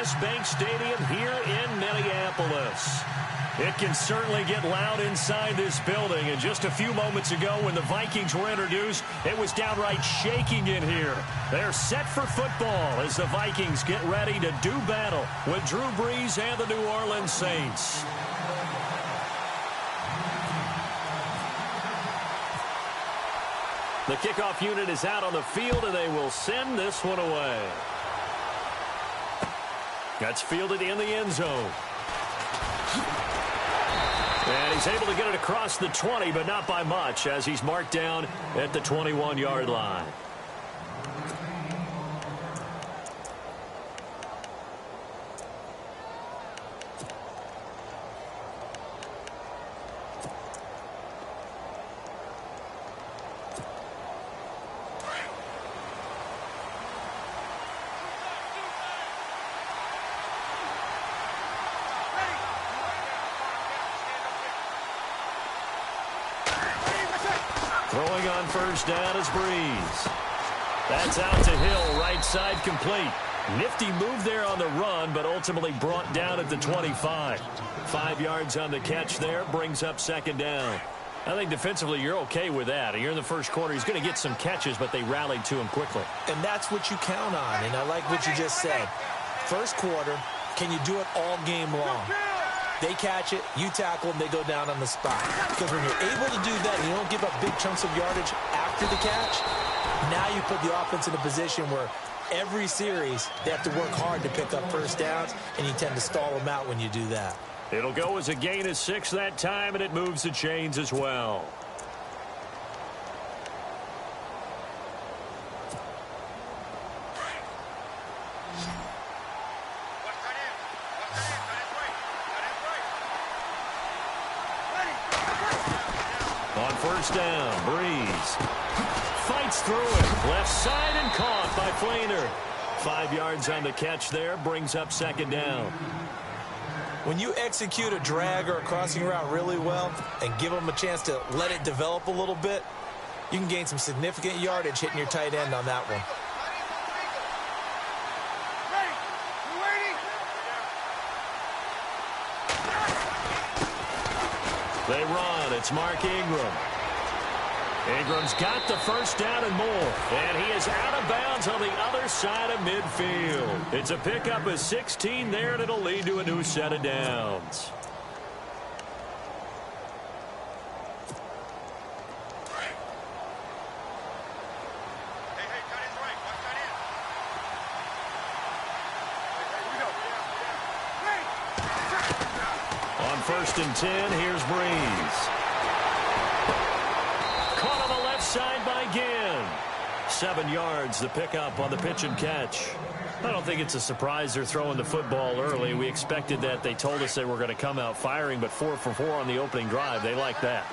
U.S. Bank Stadium here in Minneapolis. It can certainly get loud inside this building. And just a few moments ago when the Vikings were introduced, it was downright shaking in here. They're set for football as the Vikings get ready to do battle with Drew Brees and the New Orleans Saints. The kickoff unit is out on the field, and they will send this one away. That's fielded in the end zone. And he's able to get it across the 20, but not by much, as he's marked down at the 21-yard line. Throwing on first down is Brees. That's out to Hill, right side complete. Nifty move there on the run, but ultimately brought down at the 25. 5 yards on the catch there, brings up second down. I think defensively you're okay with that. You're in the first quarter. He's going to get some catches, but they rallied to him quickly. And that's what you count on, and I like what you just said. First quarter, can you do it all game long? They catch it, you tackle them, they go down on the spot. Because when you're able to do that and you don't give up big chunks of yardage after the catch, now you put the offense in a position where every series they have to work hard to pick up first downs, and you tend to stall them out when you do that. It'll go as a gain of 6 that time, and it moves the chains as well. On first down, Brees fights through it. Left side and caught by Fleener. 5 yards on the catch there, brings up second down. When you execute a drag or a crossing route really well and give them a chance to let it develop a little bit, you can gain some significant yardage hitting your tight end on that one. They run. It's Mark Ingram. Ingram's got the first down and more. And he is out of bounds on the other side of midfield. It's a pickup of 16 there, and it'll lead to a new set of downs. First and 10, here's Brees. Caught on the left side by Ginn. 7 yards, the pickup on the pitch and catch. I don't think it's a surprise they're throwing the football early. We expected that. They told us they were going to come out firing, but 4 for 4 on the opening drive. They like that.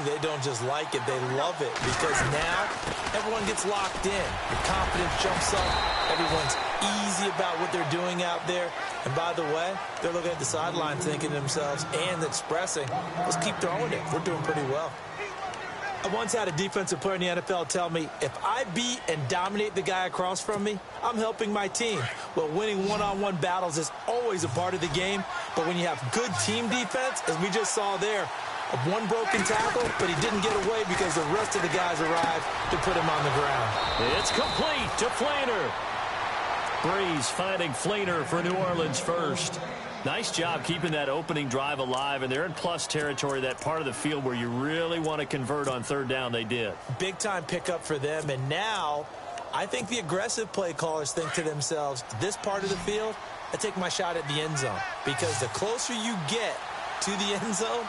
They don't just like it, they love it, because now everyone gets locked in. The confidence jumps up. Everyone's easy about what they're doing out there. And by the way, they're looking at the sideline thinking to themselves and expressing, let's keep throwing it. We're doing pretty well. I once had a defensive player in the NFL tell me, if I beat and dominate the guy across from me, I'm helping my team. Well, winning one-on-one battles is always a part of the game, but when you have good team defense, as we just saw there, one broken tackle, but he didn't get away because the rest of the guys arrived to put him on the ground. It's complete to Fleener. Brees finding Fleener for New Orleans first. Nice job keeping that opening drive alive, and they're in plus territory, that part of the field where you really want to convert on third down. They did. Big-time pickup for them, and now I think the aggressive play callers think to themselves, this part of the field, I take my shot at the end zone, because the closer you get to the end zone,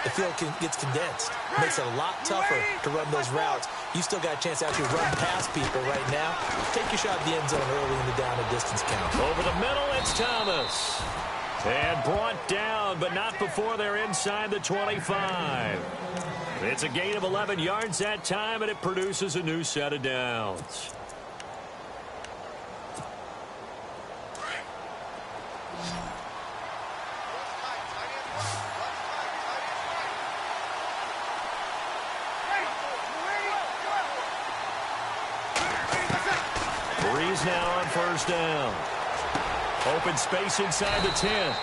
the field gets condensed. It makes it a lot tougher to run those routes. You still got a chance to actually run past people right now. Take your shot at the end zone early in the down and distance count. Over the middle, it's Thomas. And brought down, but not before they're inside the 25. It's a gain of 11 yards that time, and it produces a new set of downs. Brees now on first down. Open space inside the 10.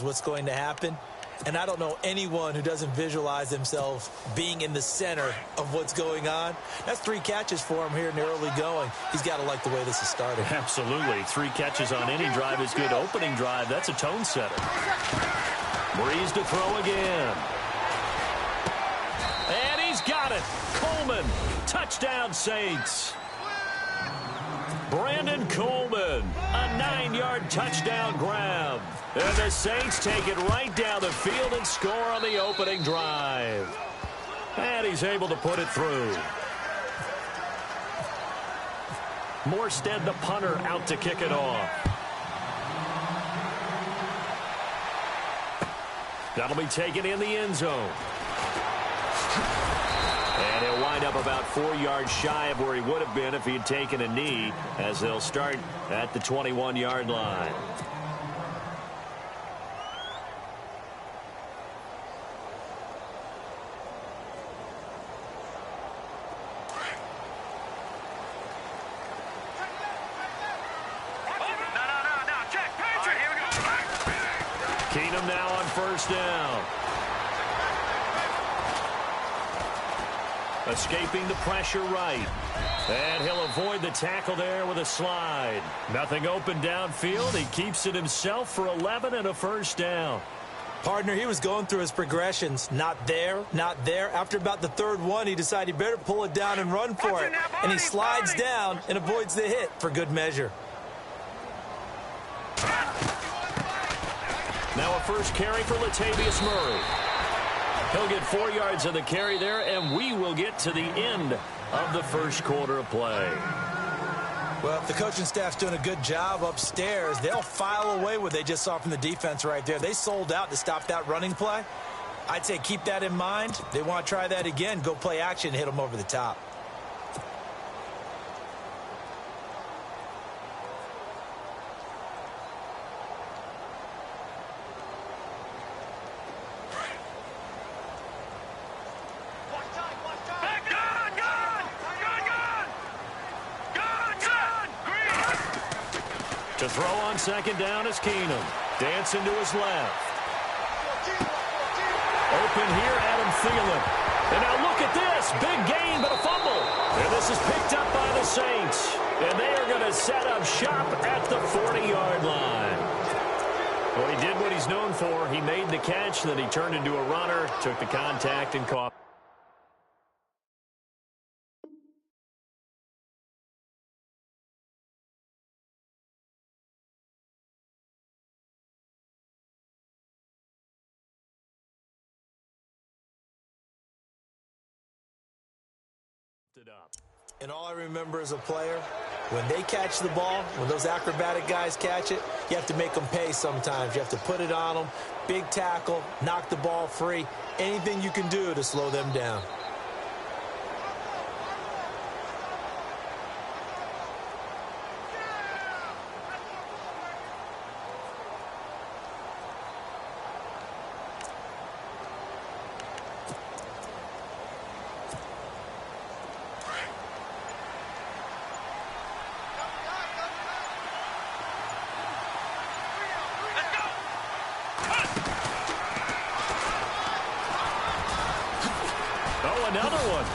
What's going to happen, and I don't know anyone who doesn't visualize themselves being in the center of what's going on. That's 3 catches for him here in the early going. He's got to like the way this is starting. Absolutely. 3 catches on any drive is good. Opening drive, that's a tone setter. Breeze to throw again. And he's got it. Coleman, touchdown Saints. Brandon Coleman, a 9-yard touchdown grab. And the Saints take it right down the field and score on the opening drive. And he's able to put it through. Morstead, the punter, out to kick it off. That'll be taken in the end zone. And he'll wind up about 4 yards shy of where he would have been if he had taken a knee, as they'll start at the 21-yard line. Keenum now on first down. Escaping the pressure right. And he'll avoid the tackle there with a slide. Nothing open downfield. He keeps it himself for 11 and a first down. Partner, he was going through his progressions. Not there, not there. After about the 3rd one, he decided he better pull it down and run for it. And he slides down and avoids the hit for good measure. Now a first carry for Latavius Murray. He'll get 4 yards on the carry there, and we will get to the end of the first quarter of play. Well, if the coaching staff's doing a good job upstairs, they'll file away what they just saw from the defense right there. They sold out to stop that running play. I'd say keep that in mind. They want to try that again. Go play action, hit them over the top. To throw on second down is Keenum. Dancing to his left. Open here, Adam Thielen. And now look at this. Big gain, but a fumble. And this is picked up by the Saints. And they are going to set up shop at the 40-yard line. Well, he did what he's known for. He made the catch, then he turned into a runner, took the contact, and caught. And all I remember as a player, when they catch the ball, when those acrobatic guys catch it, you have to make them pay sometimes. You have to put it on them, big tackle, knock the ball free, anything you can do to slow them down. Another one.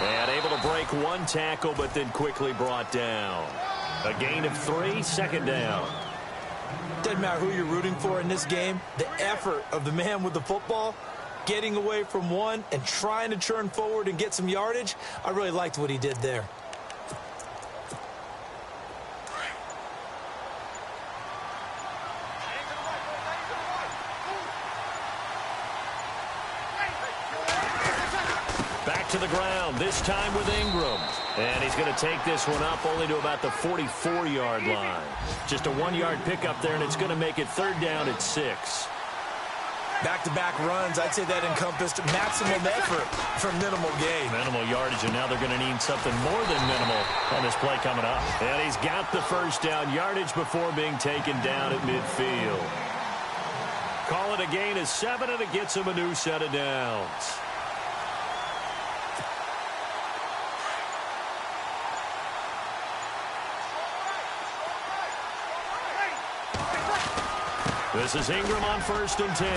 And able to break one tackle, but then quickly brought down. A gain of 3, second down. Doesn't matter who you're rooting for in this game. The effort of the man with the football, getting away from one and trying to turn forward and get some yardage, I really liked what he did there. To the ground, this time with Ingram. And he's going to take this one up only to about the 44-yard line. Just a 1-yard pickup there, and it's going to make it 3rd down at 6. Back-to-back runs, I'd say that encompassed maximum effort for minimal gain. Minimal yardage, and now they're going to need something more than minimal on this play coming up. And he's got the first down yardage before being taken down at midfield. Call it a gain of 7, and it gets him a new set of downs. This is Ingram on 1st and 10.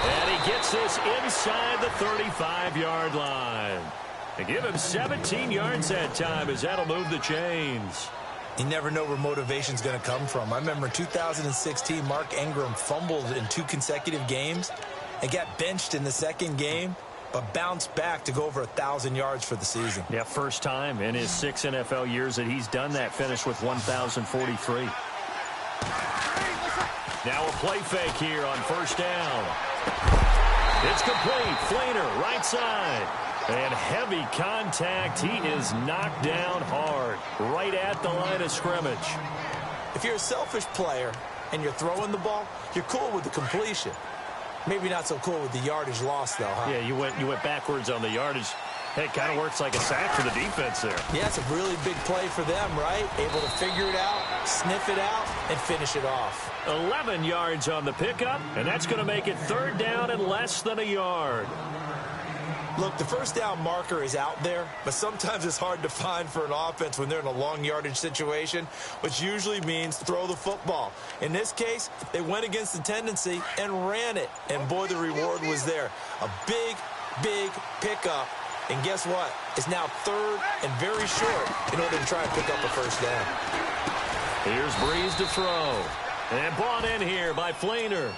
And he gets this inside the 35-yard line. And give him 17 yards that time, as that'll move the chains. You never know where motivation's going to come from. I remember in 2016, Mark Ingram fumbled in 2 consecutive games and got benched in the second game, but bounced back to go over 1,000 yards for the season. Yeah, first time in his 6 NFL years that he's done that, finished with 1,043. Now a play fake here on 1st down. It's complete. Fleener, right side. And heavy contact. He is knocked down hard, right at the line of scrimmage. If you're a selfish player and you're throwing the ball, you're cool with the completion. Maybe not so cool with the yardage loss, though, huh? Yeah, you went backwards on the yardage. Hey, it kind of works like a sack for the defense there. Yeah, it's a really big play for them, right? Able to figure it out, sniff it out, and finish it off. 11 yards on the pickup, and that's going to make it 3rd down and less than a yard. Look, the 1st down marker is out there, but sometimes it's hard to find for an offense when they're in a long yardage situation, which usually means throw the football. In this case, they went against the tendency and ran it, and boy, the reward was there. A big, big pickup. And guess what? It's now 3rd and very short in order to try and pick up a 1st down. Here's Breeze to throw. And brought in here by Fleener.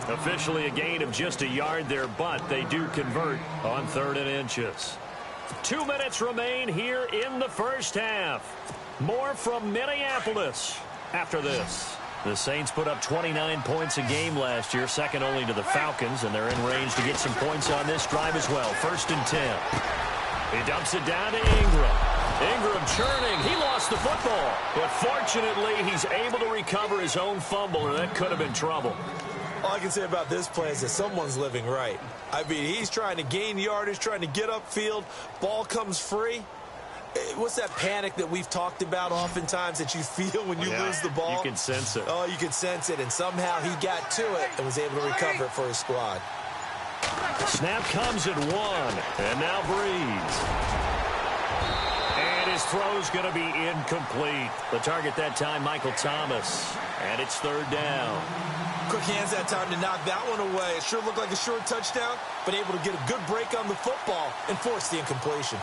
Officially a gain of just a yard there, but they do convert on 3rd and inches. 2 minutes remain here in the 1st half. More from Minneapolis after this. The Saints put up 29 points a game last year, second only to the Falcons, and they're in range to get some points on this drive as well. 1st and 10. He dumps it down to Ingram. Ingram churning. He lost the football, but fortunately he's able to recover his own fumble, or that could have been trouble. All I can say about this play is that someone's living right. I mean, he's trying to gain yardage, trying to get upfield. Ball comes free. What's that panic that we've talked about oftentimes that you feel when you lose the ball? You can sense it. Oh, you can sense it, and somehow he got to it and was able to recover it for his squad. Snap comes at 1, and now Breeze. And his throw's going to be incomplete. The target that time, Michael Thomas, and it's 3rd down. Quick hands that time to knock that one away. It sure looked like a short touchdown, but able to get a good break on the football and force the incompletion.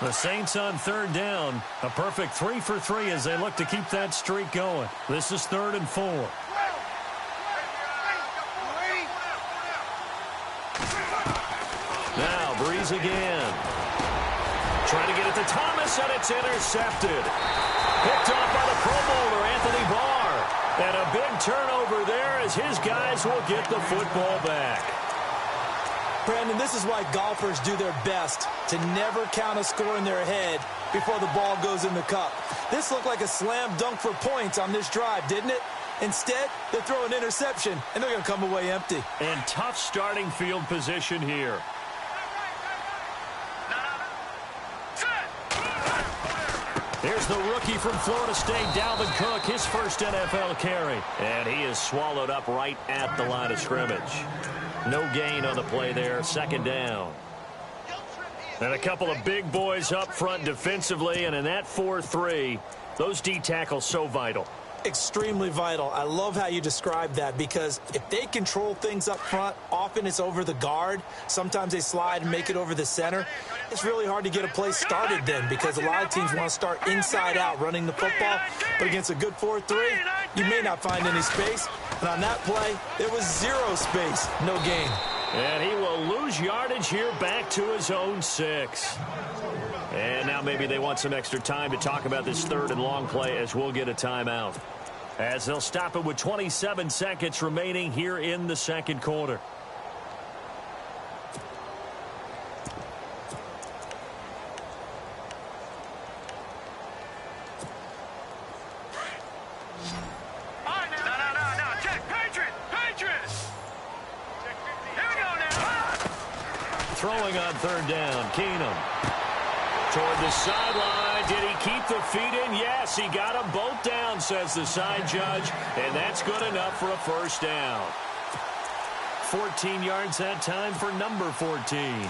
The Saints on 3rd down. A perfect 3 for 3 as they look to keep that streak going. This is 3rd and 4. Now Breeze again. Trying to get it to Thomas, and it's intercepted. Picked off by the Pro Bowler, Anthony Barr. And a big turnover there as his guys will get the football back. Brandon, this is why golfers do their best to never count a score in their head before the ball goes in the cup. This looked like a slam dunk for points on this drive, didn't it? Instead, they throw an interception, and they're going to come away empty. And tough starting field position here. Here's the rookie from Florida State, Dalvin Cook, his first NFL carry. And he is swallowed up right at the line of scrimmage. No gain on the play there, 2nd down. And a couple of big boys up front defensively, and in that 4-3, those D tackles so vital. Extremely vital. I love how you describe that, because if they control things up front, often it's over the guard. Sometimes they slide and make it over the center. It's really hard to get a play started then, because a lot of teams want to start inside out running the football. But against a good 4-3, you may not find any space. And on that play, there was 0 space, no gain. And he will lose yardage here back to his own 6. And now maybe they want some extra time to talk about this 3rd and long play, as we'll get a timeout. As they'll stop it with 27 seconds remaining here in the 2nd quarter. Throwing going on third down. Keenum toward the sideline. Did he keep the feet in? Yes, he got them both down, says the side judge, and that's good enough for a first down. 14 yards that time for number 14.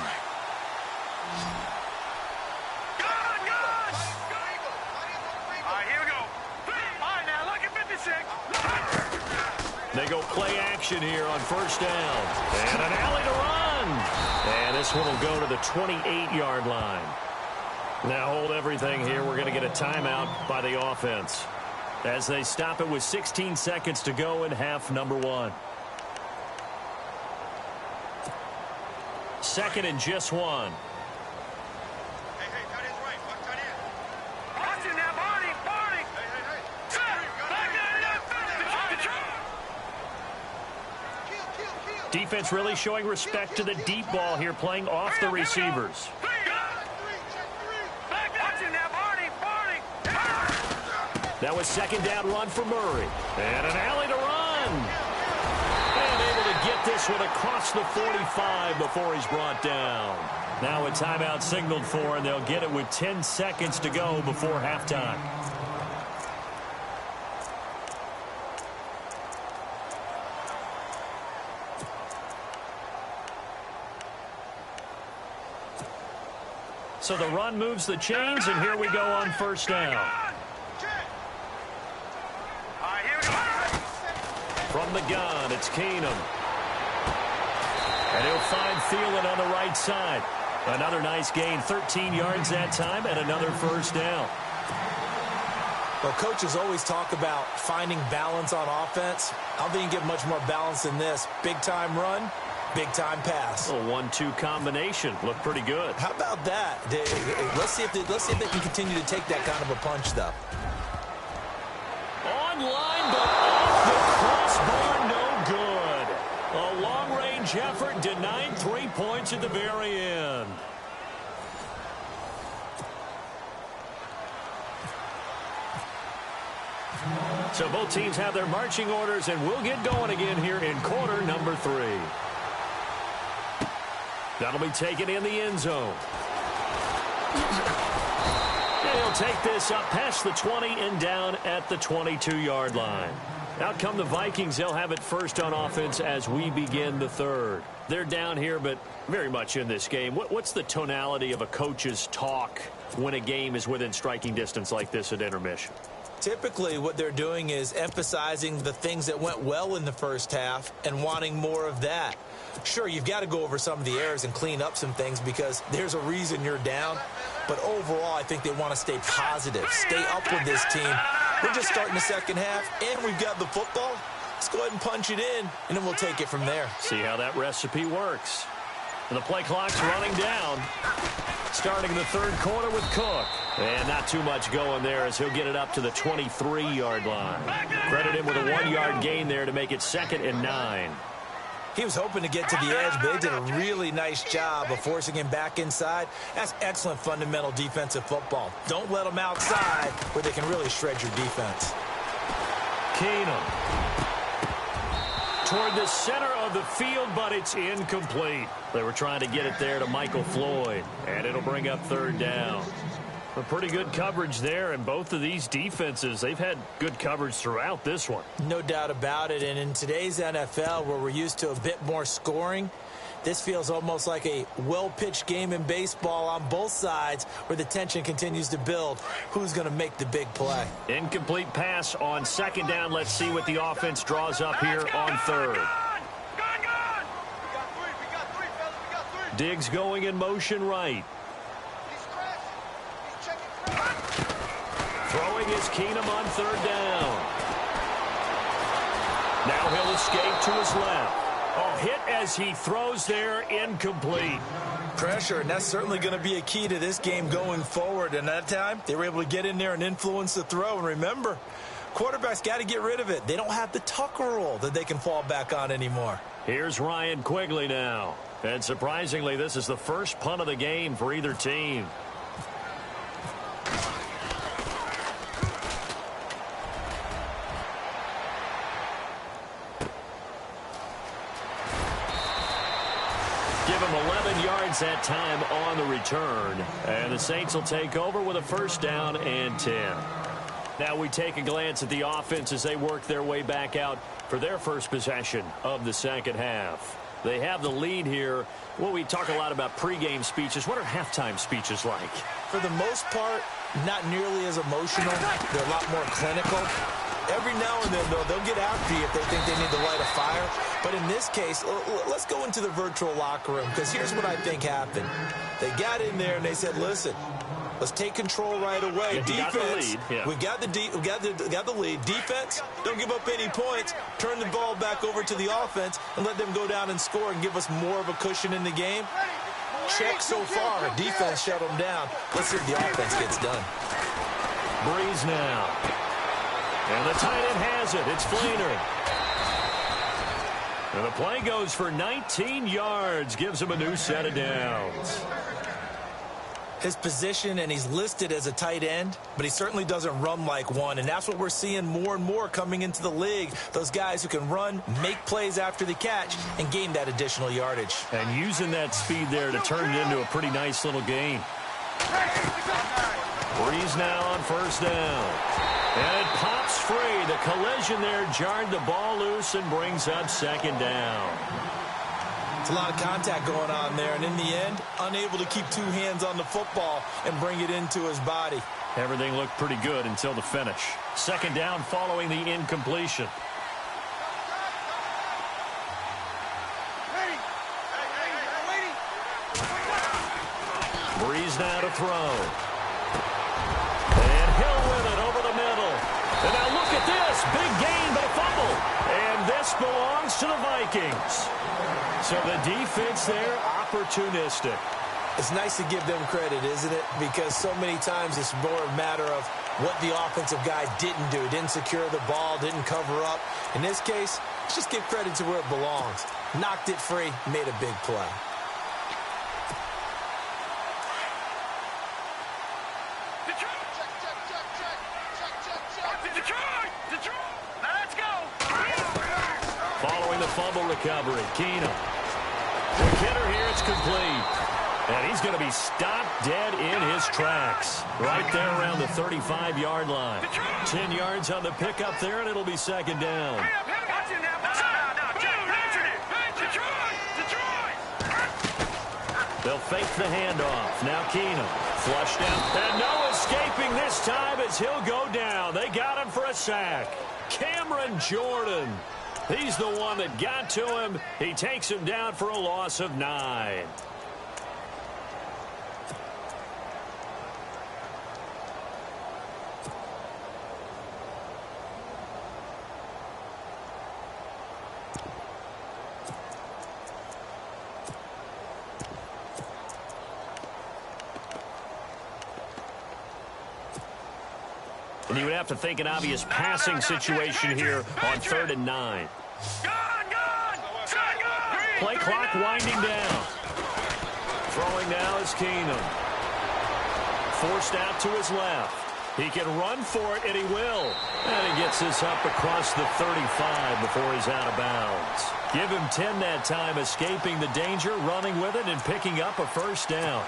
They go play action here on first down. And an alley to run. And this one will go to the 28-yard line. Now hold everything here. We're going to get a timeout by the offense as they stop it with 16 seconds to go in half number 1. Second and just 1. Defense really showing respect to the deep ball here, playing off the receivers. That was second down run for Murray. And an alley to run. And able to get this one across the 45 before he's brought down. Now a timeout signaled for, and they'll get it with 10 seconds to go before halftime. So the run moves the chains, and here we go on first down. From the gun, it's Keenum. And he'll find Thielen on the right side. Another nice gain, 13 yards that time, and another first down. Well, coaches always talk about finding balance on offense. I don't think you can get much more balance than this. Big-time run, big-time pass. A 1-2 combination. Looked pretty good. How about that? Let's see if they can continue to take that kind of a punch, though. Online, but off the crossbar, no good. A long-range effort denied 3 points at the very end. So both teams have their marching orders, and we'll get going again here in quarter number 3. That'll be taken in the end zone. He'll take this up past the 20 and down at the 22-yard line. Out come the Vikings. They'll have it first on offense as we begin the third. They're down here, but very much in this game. What's the tonality of a coach's talk when a game is within striking distance like this at intermission? Typically, what they're doing is emphasizing the things that went well in the first half and wanting more of that. Sure, you've got to go over some of the errors and clean up some things because there's a reason you're down. But overall, I think they want to stay positive, stay up with this team. We're just starting the second half, and we've got the football. Let's go ahead and punch it in, and then we'll take it from there. See how that recipe works. And the play clock's running down. Starting the third quarter with Cook. And not too much going there as he'll get it up to the 23-yard line. Credit him with a 1-yard gain there to make it 2nd and 9. He was hoping to get to the edge, but they did a really nice job of forcing him back inside. That's excellent fundamental defensive football. Don't let them outside where they can really shred your defense. Keenum toward the center of the field, but it's incomplete. They were trying to get it there to Michael Floyd, and it'll bring up third down. A pretty good coverage there, and both of these defenses, they've had good coverage throughout this one. No doubt about it, and in today's NFL, where we're used to a bit more scoring, this feels almost like a well-pitched game in baseball on both sides where the tension continues to build. Who's going to make the big play? Incomplete pass on second down. Let's see what the offense draws up here on third. Diggs going in motion right. Throwing is Keenum on third down. Now he'll escape to his left. Oh, hit as he throws there, incomplete. Pressure, and that's certainly going to be a key to this game going forward. And that time, they were able to get in there and influence the throw. And remember, quarterbacks got to get rid of it. They don't have the Tucker rule that they can fall back on anymore. Here's Ryan Quigley now. And surprisingly, this is the first punt of the game for either team. gains that time on the return. And the Saints will take over with a first down and 10. Now we take a glance at the offense as they work their way back out for their first possession of the second half. They have the lead here. Well, we talk a lot about pregame speeches. What are halftime speeches like? For the most part, not nearly as emotional. They're a lot more clinical. Every now and then, though, they'll get after you if they think they need to light a fire. But in this case, let's go into the virtual locker room, because here's what I think happened. They got in there and they said, listen, let's take control right away. Defense, we got the lead. Defense, don't give up any points. Turn the ball back over to the offense and let them go down and score and give us more of a cushion in the game. Check so far. Defense shut them down. Let's see if the offense gets done. Breeze now. And the tight end has it. It's Fleener. And the play goes for 19 yards. Gives him a new set of downs. His position, and he's listed as a tight end, but he certainly doesn't run like one, and that's what we're seeing more and more coming into the league. Those guys who can run, make plays after the catch, and gain that additional yardage. And using that speed there to turn it into a pretty nice little gain. Breeze now on first down. And it pops free. The collision there jarred the ball loose and brings up second down. It's a lot of contact going on there, and in the end, unable to keep two hands on the football and bring it into his body. Everything looked pretty good until the finish. Second down following the incompletion. Breeze now to throw. And Hill with it over the middle. And now look at this. Big gain, but a fumble. And this belongs to the Vikings. So the defense there, opportunistic. It's nice to give them credit, isn't it? Because so many times it's more a matter of what the offensive guy didn't do. Didn't secure the ball, didn't cover up. In this case, let's just give credit to where it belongs. Knocked it free, made a big play. Following the fumble recovery, Keenum. The hitter here, it's complete. And he's going to be stopped dead in his tracks. Right there around the 35-yard line. 10 yards on the pickup there, and it'll be second down. They'll fake the handoff. Now Keenum. Flushed out. And no escaping this time as he'll go down. They got him for a sack. Cameron Jordan. He's the one that got to him. He takes him down for a loss of 9. And you would have to think an obvious passing situation here on 3rd and 9. Play clock winding down. Throwing now is Keenum. Forced out to his left. He can run for it, and he will. And he gets this up across the 35 before he's out of bounds. Give him 10 that time, escaping the danger, running with it, and picking up a first down.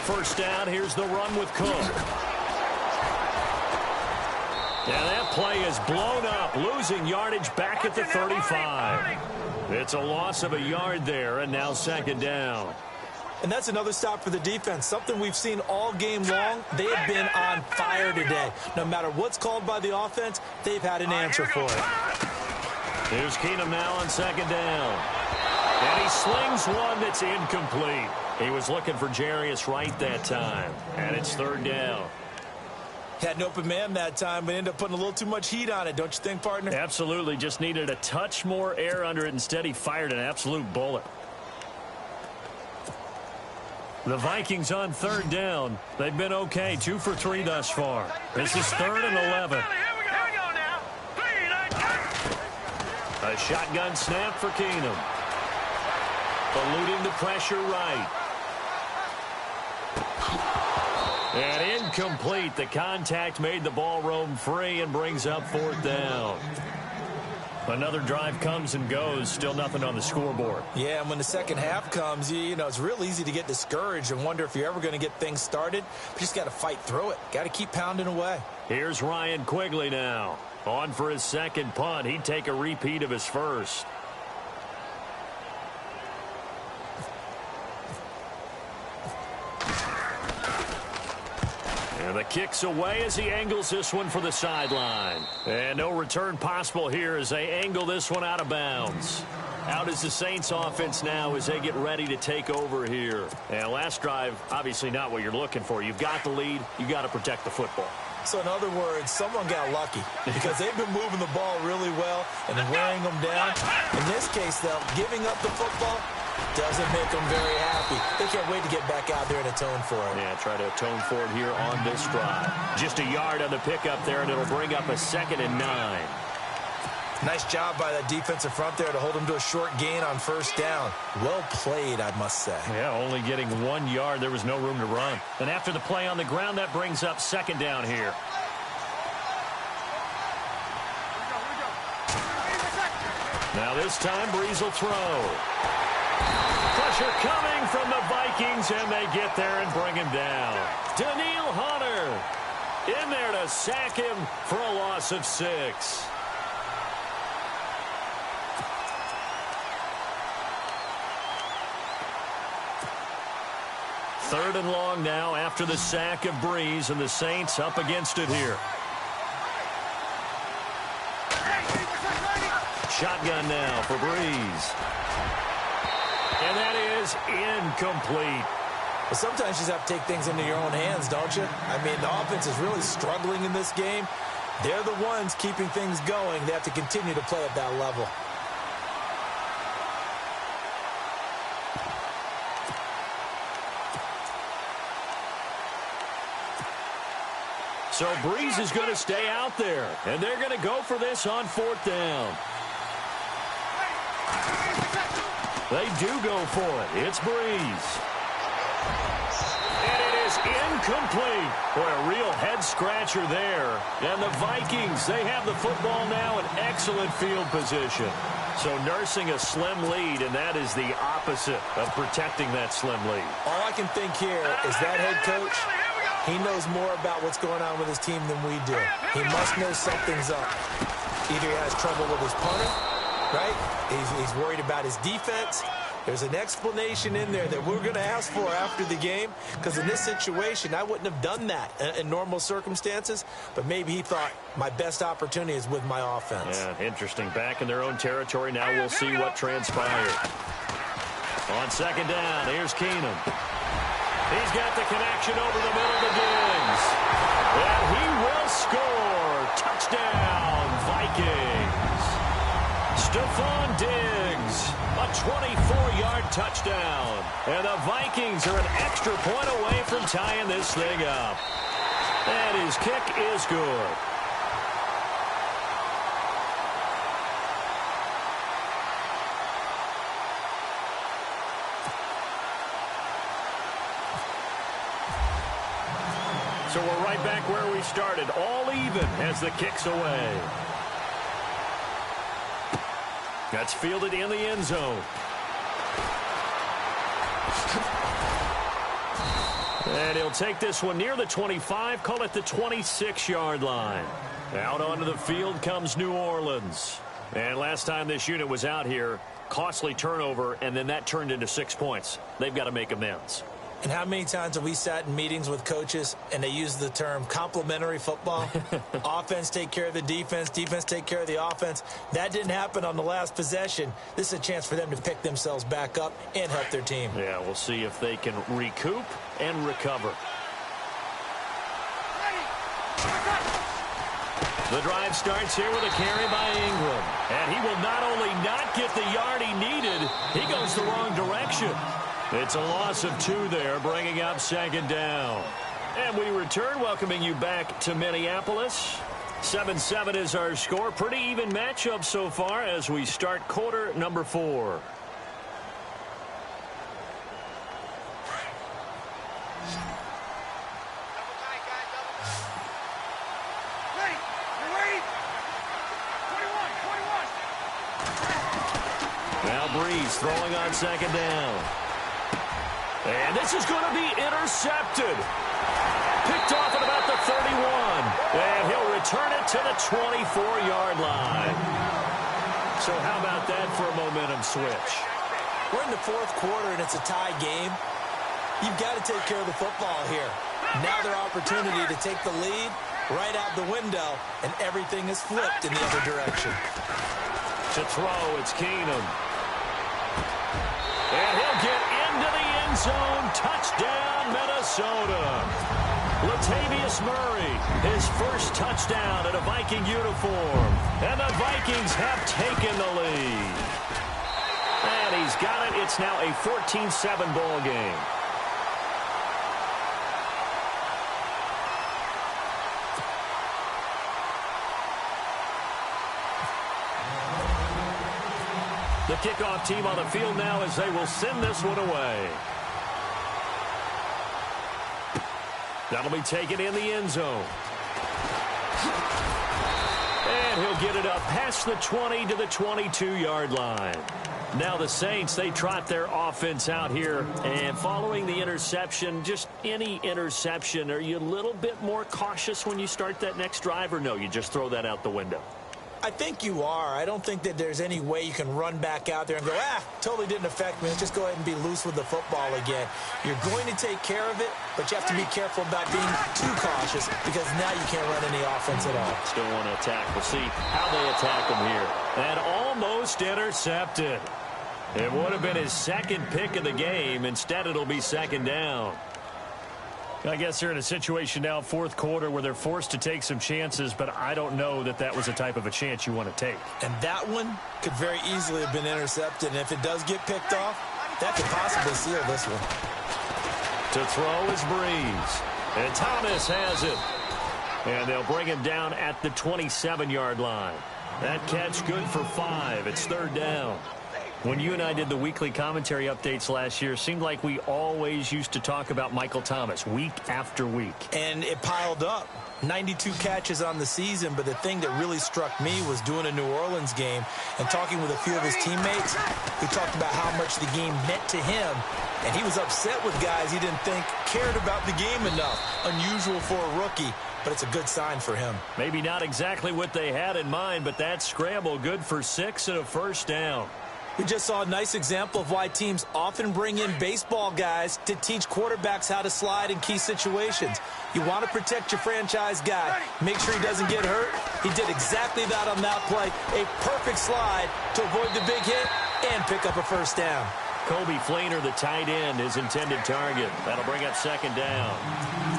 First down, here's the run with Cook. Yeah, that play is blown up, losing yardage back at the 35. It's a loss of a yard there, and now second down. And that's another stop for the defense, something we've seen all game long. They have been on fire today. No matter what's called by the offense, they've had an answer for it. Here's Keenum now on second down. And he slings one that's incomplete. He was looking for Jarius Wright that time. And it's third down. Had an open man that time, but ended up putting a little too much heat on it, don't you think, partner? Absolutely. Just needed a touch more air under it. Instead, he fired an absolute bullet. The Vikings on third down. They've been okay, 2 for 3 thus far. This is 3rd and 11. A shotgun snap for Keenum. Eluding the pressure right. And incomplete. The contact made the ball roam free and brings up 4th down. Another drive comes and goes. Still nothing on the scoreboard. Yeah, and when the second half comes, you know, it's real easy to get discouraged and wonder if you're ever going to get things started. You just got to fight through it. Got to keep pounding away. Here's Ryan Quigley now. On for his second punt. He'd take a repeat of his first. And the kick's away as he angles this one for the sideline. And no return possible here as they angle this one out of bounds. Out is the Saints offense now as they get ready to take over here. And last drive, obviously not what you're looking for. You've got the lead. You got to protect the football. So in other words, someone got lucky because they've been moving the ball really well and wearing them down. In this case, though, giving up the football doesn't make them very happy. They can't wait to get back out there and atone for it. Yeah, try to atone for it here on this drive. Just a yard on the pickup there, and it'll bring up a 2nd and 9. Nice job by that defensive front there to hold them to a short gain on 1st down. Well played, I must say. Yeah, only getting 1 yard. There was no room to run. And after the play on the ground, that brings up 2nd down here. Now this time, Breeze will throw. Pressure coming from the Vikings, and they get there and bring him down. Daniil Hunter in there to sack him for a loss of 6. Third and long now after the sack of Breeze, and the Saints up against it here. Shotgun now for Breeze. And that is incomplete. But sometimes you just have to take things into your own hands, don't you? I mean, the offense is really struggling in this game. They're the ones keeping things going. They have to continue to play at that level. So Breeze is going to stay out there, and they're going to go for this on 4th down. They do go for it. It's Breeze. And it is incomplete. Boy, a real head-scratcher there. And the Vikings, they have the football now in excellent field position. So nursing a slim lead, and that is the opposite of protecting that slim lead. All I can think here is that head coach, he knows more about what's going on with his team than we do. He must know something's up. Either he has trouble with his punter, right? He's worried about his defense. There's an explanation in there that we're going to ask for after the game, because in this situation, I wouldn't have done that in normal circumstances, but maybe he thought my best opportunity is with my offense. Yeah, interesting. Back in their own territory. Now we'll see what transpired. On 2nd down, here's Keenum. He's got the connection over the middle to Diggs. And he will score. Touchdown, Vikings. Stephon Diggs, a 24-yard touchdown. And the Vikings are an extra point away from tying this thing up. And his kick is good. So we're right back where we started, all even as the kick's away. That's fielded in the end zone. And he'll take this one near the 25, call it the 26-yard line. Out onto the field comes New Orleans. And last time this unit was out here, costly turnover, and then that turned into 6 points. They've got to make amends. And how many times have we sat in meetings with coaches and they use the term complementary football? Offense take care of the defense, defense take care of the offense. That didn't happen on the last possession. This is a chance for them to pick themselves back up and help their team. Yeah, we'll see if they can recoup and recover. The drive starts here with a carry by Ingram. And he will not only not get the yard he needed, he goes the wrong direction. It's a loss of 2 there, bringing up second down. And we return, welcoming you back to Minneapolis. 7-7 is our score. Pretty even matchup so far as we start quarter number 4. Now Breeze throwing on second down. And this is going to be intercepted. Picked off at about the 31. And he'll return it to the 24-yard line. So how about that for a momentum switch? We're in the fourth quarter, and it's a tie game. You've got to take care of the football here. Now their opportunity to take the lead right out the window, and everything is flipped in the other direction. To throw, it's Keenum. And he'll get into the end zone. Touchdown, Minnesota. Latavius Murray, his first touchdown in a Viking uniform. And the Vikings have taken the lead. And he's got it. It's now a 14-7 ball game. The kickoff team on the field now as they will send this one away. That'll be taken in the end zone. And he'll get it up past the 20 to the 22-yard line. Now the Saints, they trot their offense out here. And following the interception, just any interception, are you a little bit more cautious when you start that next drive, or no, you just throw that out the window? I think you are. I don't think that there's any way you can run back out there and go, totally didn't affect me. Let's just go ahead and be loose with the football again. You're going to take care of it, but you have to be careful about being too cautious because now you can't run any offense at all. Still want to attack. We'll see how they attack him here. And almost intercepted. It would have been his second pick of the game. Instead, it'll be second down. I guess they're in a situation now, fourth quarter, where they're forced to take some chances, but I don't know that that was the type of a chance you want to take. And that one could very easily have been intercepted, and if it does get picked off, that could possibly seal this one. To throw is Breeze. And Thomas has it. And they'll bring him down at the 27-yard line. That catch good for 5. It's third down. When you and I did the weekly commentary updates last year, it seemed like we always used to talk about Michael Thomas week after week. And it piled up. 92 catches on the season, but the thing that really struck me was doing a New Orleans game and talking with a few of his teammates who talked about how much the game meant to him. And he was upset with guys he didn't think cared about the game enough. Unusual for a rookie, but it's a good sign for him. Maybe not exactly what they had in mind, but that scramble good for 6 and a first down. We just saw a nice example of why teams often bring in baseball guys to teach quarterbacks how to slide in key situations. You want to protect your franchise guy. Make sure he doesn't get hurt. He did exactly that on that play. A perfect slide to avoid the big hit and pick up a first down. Kobe Fleener, the tight end, his intended target. That'll bring up second down.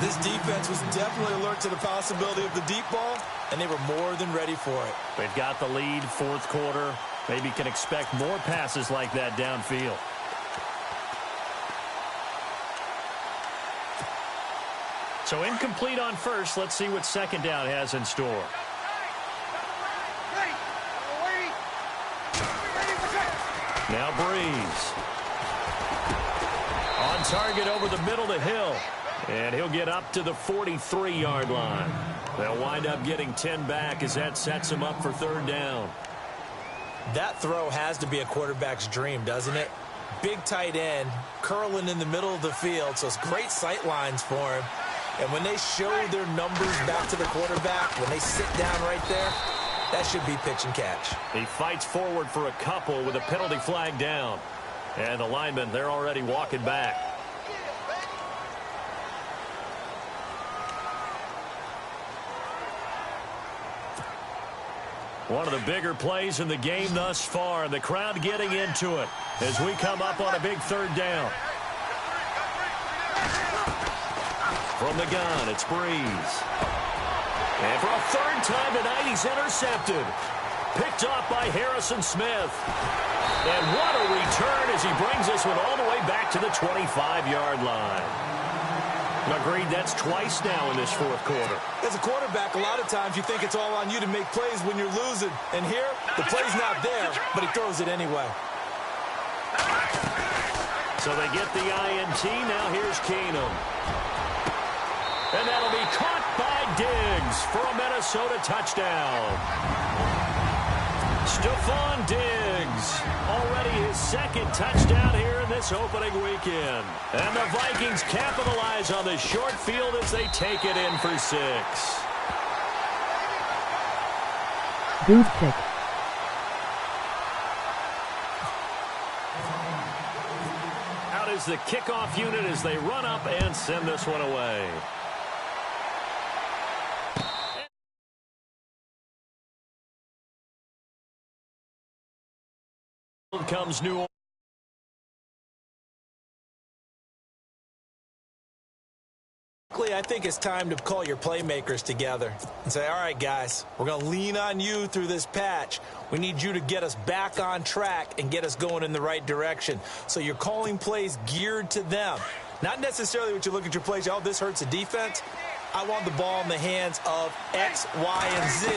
This defense was definitely alert to the possibility of the deep ball, and they were more than ready for it. They've got the lead, fourth quarter. Maybe can expect more passes like that downfield. So incomplete on first. Let's see what second down has in store. Now Breeze. On target over the middle to Hill. And he'll get up to the 43-yard line. They'll wind up getting 10 back as that sets him up for third down. That throw has to be a quarterback's dream, doesn't it? Big tight end, curling in the middle of the field, so it's great sight lines for him. And when they show their numbers back to the quarterback, when they sit down right there, that should be pitch and catch. He fights forward for a couple with a penalty flag down. And the linemen, they're already walking back. One of the bigger plays in the game thus far, and the crowd getting into it as we come up on a big third down. From the gun, it's Breeze. And for a third time tonight, he's intercepted. Picked off by Harrison Smith. And what a return as he brings this one all the way back to the 25-yard line. Agreed, that's twice now in this fourth quarter. As a quarterback, a lot of times you think it's all on you to make plays when you're losing. And here, the play's not there, but he throws it anyway. So they get the INT. Now here's Keenum. And that'll be caught by Diggs for a Minnesota touchdown. Stephon Diggs, already his second touchdown here in this opening weekend. And the Vikings capitalize on the short field as they take it in for 6. Booth pick. Out is the kickoff unit as they run up and send this one away. Comes New Orleans. I think it's time to call your playmakers together and say, all right, guys, we're going to lean on you through this patch. We need you to get us back on track and get us going in the right direction. So you're calling plays geared to them. Not necessarily what you look at your plays, oh, this hurts the defense. I want the ball in the hands of X, Y, and Z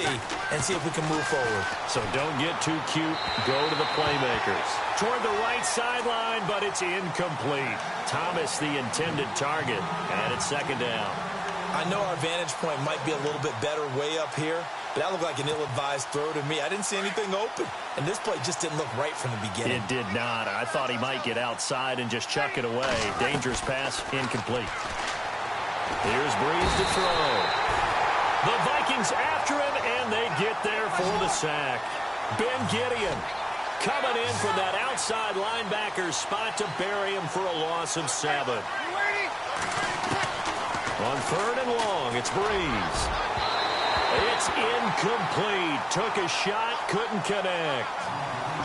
and see if we can move forward. So don't get too cute. Go to the playmakers. Toward the right sideline, but it's incomplete. Thomas, the intended target, and it's second down. I know our vantage point might be a little bit better way up here, but that looked like an ill-advised throw to me. I didn't see anything open, and this play just didn't look right from the beginning. It did not. I thought he might get outside and just chuck it away. Dangerous pass, incomplete. Here's Breeze to throw. The Vikings after him, and they get there for the sack. Ben Gideon coming in from that outside linebacker spot to bury him for a loss of 7. On third and long, it's Breeze. It's incomplete. Took a shot, couldn't connect.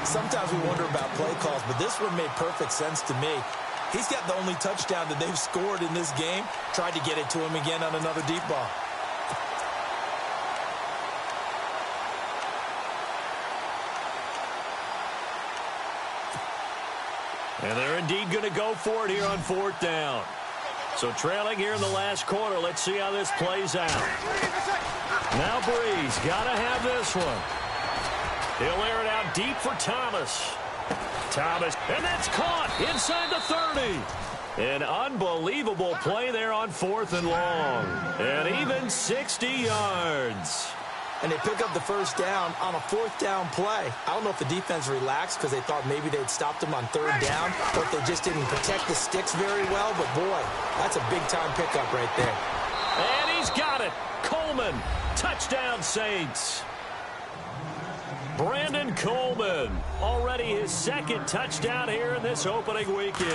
Sometimes we wonder about play calls, but this one made perfect sense to me. He's got the only touchdown that they've scored in this game. Tried to get it to him again on another deep ball. And they're indeed going to go for it here on fourth down. So trailing here in the last quarter. Let's see how this plays out. Now Breeze got to have this one. He'll air it out deep for Thomas. Thomas, and that's caught inside the 30. An unbelievable play there on fourth and long. And even 60 yards. And they pick up the first down on a fourth down play. I don't know if the defense relaxed because they thought maybe they'd stopped them on third down, or if they just didn't protect the sticks very well. But, boy, that's a big-time pickup right there. And he's got it. Coleman, touchdown Saints. Brandon Coleman, already his second touchdown here in this opening weekend.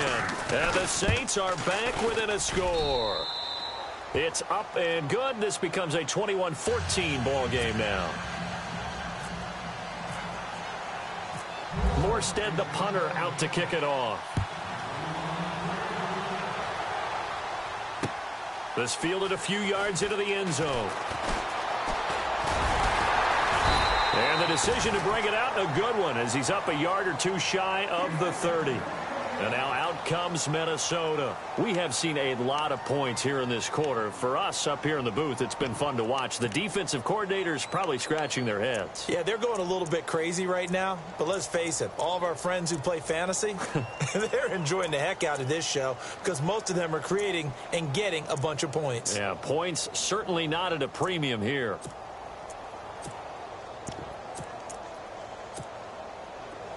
And the Saints are back within a score. It's up and good. This becomes a 21-14 ball game now. Morstead, the punter, out to kick it off. This fielded a few yards into the end zone. And the decision to bring it out, a good one, as he's up a yard or two shy of the 30. And now out comes Minnesota. We have seen a lot of points here in this quarter. For us up here in the booth, it's been fun to watch. The defensive coordinators probably scratching their heads. Yeah, they're going a little bit crazy right now. But let's face it, all of our friends who play fantasy, they're enjoying the heck out of this show because most of them are creating and getting a bunch of points. Yeah, points certainly not at a premium here.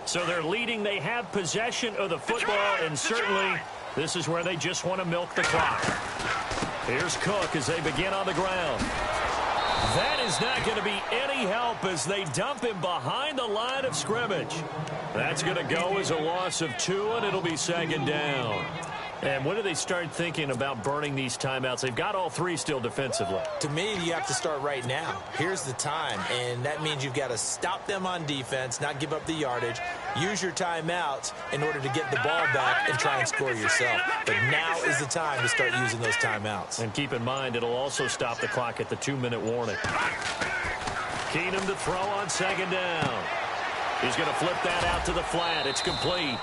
So they're leading. They have possession of the football, and certainly this is where they just want to milk the clock. Here's Cook as they begin on the ground. That is not going to be any help as they dump him behind the line of scrimmage. That's going to go as a loss of 2, and it'll be second down. And when do they start thinking about burning these timeouts? They've got all 3 still defensively. To me, you have to start right now. Here's the time, and that means you've got to stop them on defense, not give up the yardage, use your timeouts in order to get the ball back and try and score yourself. But now is the time to start using those timeouts. And keep in mind, it'll also stop the clock at the 2-minute warning. Keenum to throw on second down. He's going to flip that out to the flat. It's complete.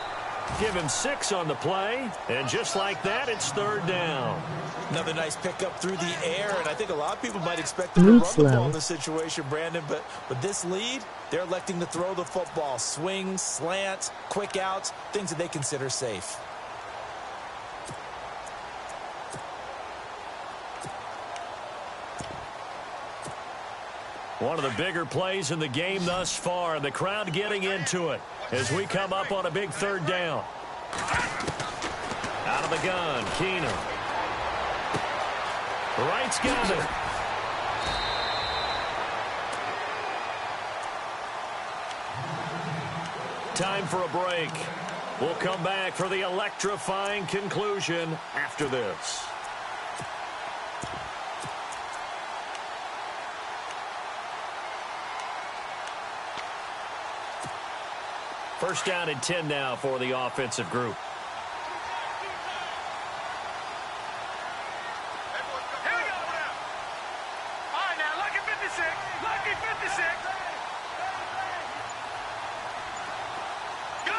Give him 6 on the play, and just like that, it's third down. Another nice pickup through the air, and I think a lot of people might expect them to run the ball in this situation, Brandon, but with this lead, they're electing to throw the football. Swings, slants, quick outs, things that they consider safe. One of the bigger plays in the game thus far, and the crowd getting into it as we come up on a big third down. Out of the gun, Keenum. Wright's got it. Time for a break. We'll come back for the electrifying conclusion after this. First down and 10 now for the offensive group. Here we go. All right, now, lucky 56. Lucky 56.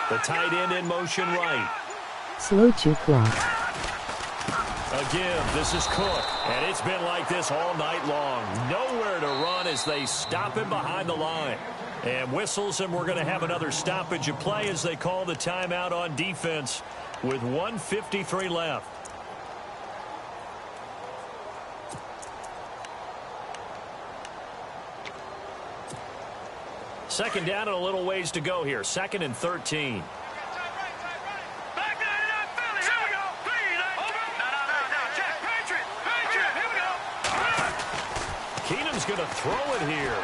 The tight end in motion right. Slow to clock. Again, this is Cook, and it's been like this all night long. Nowhere to run as they stop him behind the line. And whistles, and we're going to have another stoppage of play as they call the timeout on defense with 1:53 left. Second down and a little ways to go here. 2nd and 13. Keenum's going to throw it here.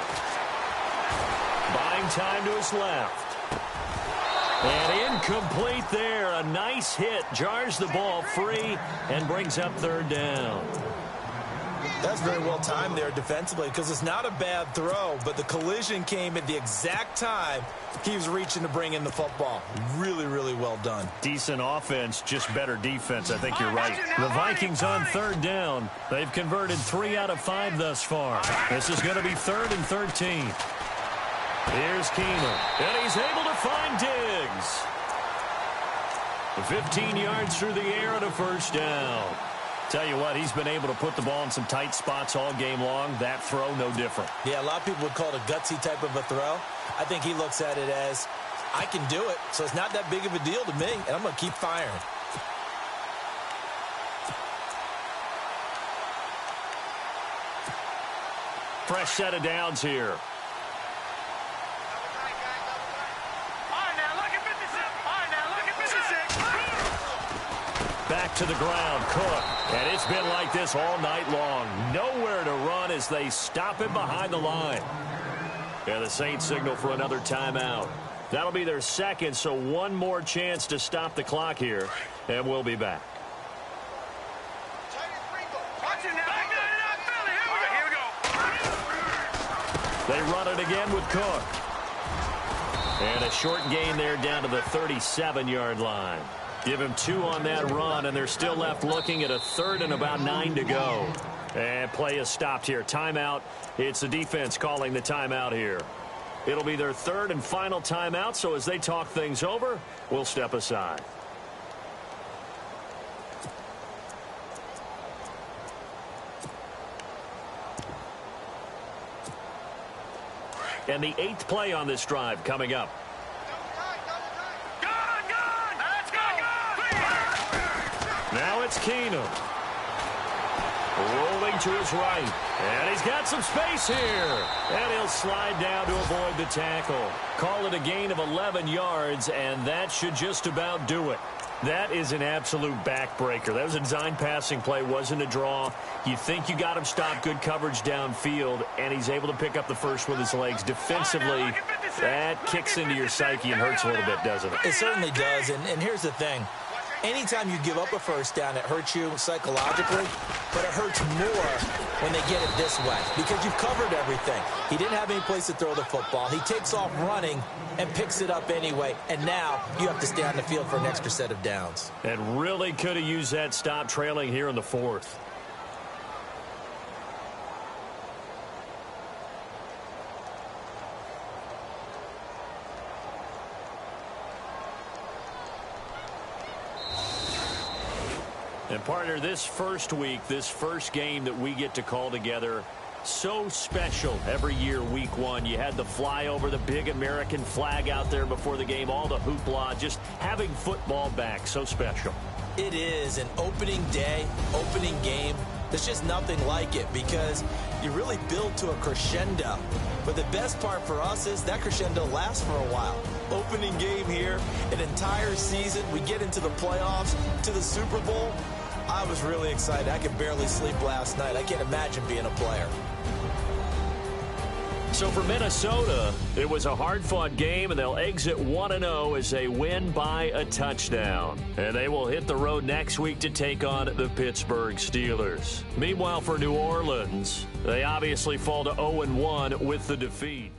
Buying time to his left. And incomplete there. A nice hit. Jars the ball free and brings up third down. That's very well timed there defensively because it's not a bad throw, but the collision came at the exact time he was reaching to bring in the football. Really, really well done. Decent offense, just better defense. I think you're right. The Vikings on third down. They've converted 3 out of 5 thus far. This is going to be 3rd and 13. Here's Keenum, and he's able to find Diggs. 15 yards through the air and a first down. Tell you what, he's been able to put the ball in some tight spots all game long. That throw, no different. Yeah, a lot of people would call it a gutsy type of a throw. I think he looks at it as, I can do it, so it's not that big of a deal to me, and I'm going to keep firing. Fresh set of downs here. Back to the ground, Cook. And it's been like this all night long. Nowhere to run as they stop him behind the line. And the Saints signal for another timeout. That'll be their second, so one more chance to stop the clock here. And we'll be back. They run it again with Cook. And a short gain there down to the 37-yard line. Give him 2 on that run, and they're still left looking at a 3rd and about 9 to go. And play is stopped here. Timeout. It's the defense calling the timeout here. It'll be their 3rd and final timeout, so as they talk things over, we'll step aside. And the 8th play on this drive coming up. Now it's Keenum. Rolling to his right. And he's got some space here. And he'll slide down to avoid the tackle. Call it a gain of 11 yards, and that should just about do it. That is an absolute backbreaker. That was a design passing play, wasn't a draw. You think you got him stopped, good coverage downfield, and he's able to pick up the first with his legs. Defensively, that kicks into your psyche and hurts a little bit, doesn't it? It certainly does, and here's the thing. Anytime you give up a first down, it hurts you psychologically, but it hurts more when they get it this way because you've covered everything. He didn't have any place to throw the football. He takes off running and picks it up anyway, and now you have to stay on the field for an extra set of downs. And really could have used that stop trailing here in the 4th. And partner, this first week, this first game that we get to call together, so special every year, week one. You had the flyover, the big American flag out there before the game, all the hoopla, just having football back, so special. It is an opening day, opening game. There's just nothing like it because you really build to a crescendo. But the best part for us is that crescendo lasts for a while. Opening game here, an entire season. We get into the playoffs, to the Super Bowl. I was really excited. I could barely sleep last night. I can't imagine being a player. So for Minnesota, it was a hard-fought game, and they'll exit 1-0 as they win by a touchdown. And they will hit the road next week to take on the Pittsburgh Steelers. Meanwhile, for New Orleans, they obviously fall to 0-1 with the defeat.